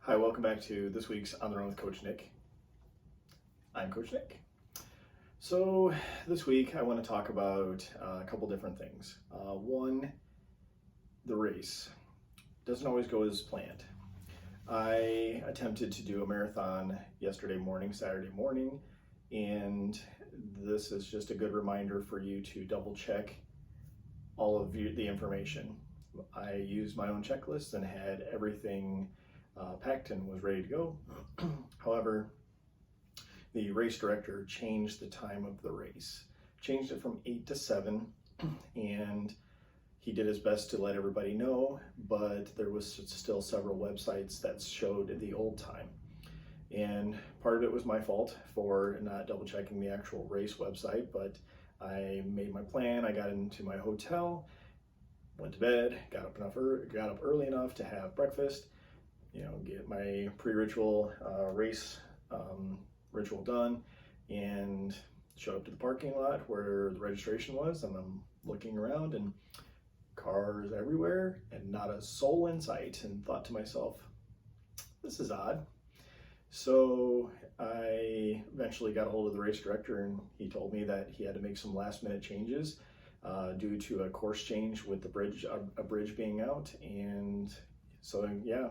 Hi, welcome back to this week's On the Run with Coach Nick. I'm Coach Nick. So this week I want to talk about a couple different things. One, the race. Doesn't always go as planned. I attempted to do a marathon yesterday morning, Saturday morning, and this is just a good reminder for you to double check all of the information. I used my own checklist and had everything packed and was ready to go. However, the race director changed the time of the race, changed it from 8 to 7, and he did his best to let everybody know, but there was still several websites that showed the old time. And part of it was my fault for not double checking the actual race website, but I made my plan. I got into my hotel, went to bed, got up early enough to have breakfast, get my pre-ritual race ritual done, and showed up to the parking lot where the registration was, and I'm looking around and cars everywhere and not a soul in sight, and thought to myself, this is odd. So I eventually got a hold of the race director, and he told me that he had to make some last minute changes due to a course change with the bridge, a bridge being out. And so yeah,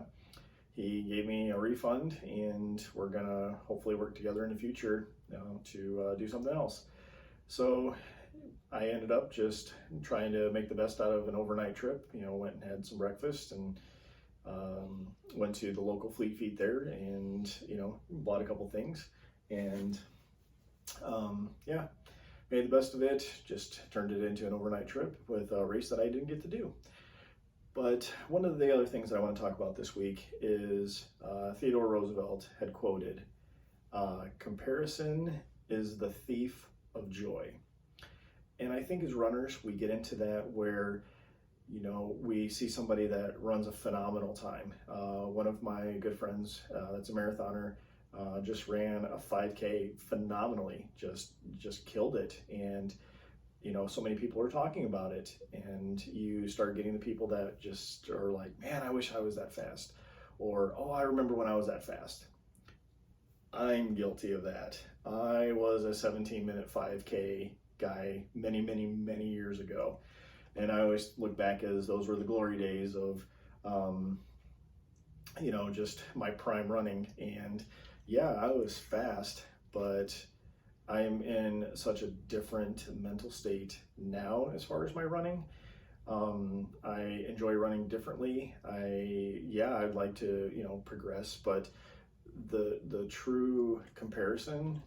he gave me a refund, and we're gonna hopefully work together in the future to do something else. So I ended up just trying to make the best out of an overnight trip. Went and had some breakfast, and went to the local Fleet Feet there, and bought a couple things, and yeah, made the best of it. Just turned it into an overnight trip with a race that I didn't get to do. But one of the other things that I want to talk about this week is Theodore Roosevelt had quoted, "Comparison is the thief of joy." And I think as runners, we get into that where, we see somebody that runs a phenomenal time. One of my good friends, that's a marathoner, just ran a 5K phenomenally, just killed it. And so many people are talking about it, and you start getting the people that just are like, man, I wish I was that fast, or, oh, I remember when I was that fast. I'm guilty of that. I was a 17-minute 5K guy many, many, many years ago, and I always look back as those were the glory days of, just my prime running. And yeah, I was fast, but I'm in such a different mental state now as far as my running. I enjoy running differently. I'd like to, progress, but the true comparison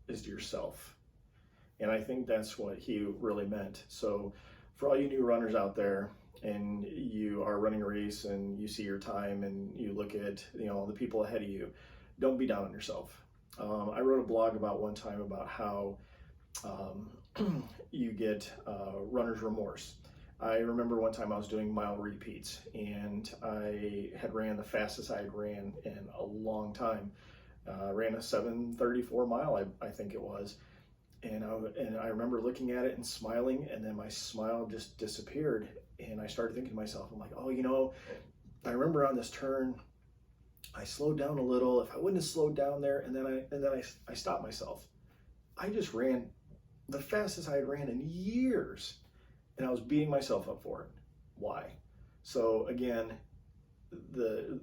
is to yourself. And I think that's what he really meant. So for all you new runners out there, and you are running a race and you see your time and you look at, the people ahead of you, don't be down on yourself. I wrote a blog about one time about how you get runner's remorse. I remember one time I was doing mile repeats, and I had ran the fastest I had ran in a long time. Ran a 7:34 mile, I think it was. And I remember looking at it and smiling, and then my smile just disappeared. And I started thinking to myself, I'm like, oh, I remember on this turn, I slowed down a little. If I wouldn't have slowed down there, and then I stopped myself. I just ran the fastest I had ran in years, and I was beating myself up for it. Why? So again, the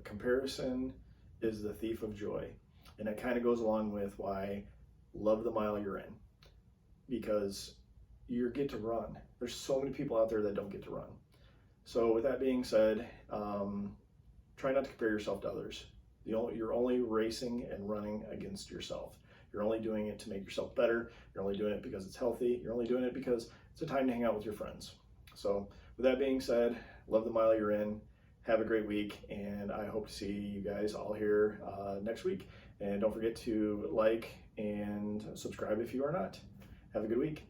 comparison is the thief of joy, and it kind of goes along with why love the mile you're in, because you get to run. There's so many people out there that don't get to run. So with that being said, try not to compare yourself to others. You're only racing and running against yourself. You're only doing it to make yourself better. You're only doing it because it's healthy. You're only doing it because it's a time to hang out with your friends. So with that being said, love the mile you're in. Have a great week, and I hope to see you guys all here next week. And don't forget to like and subscribe if you are not. Have a good week.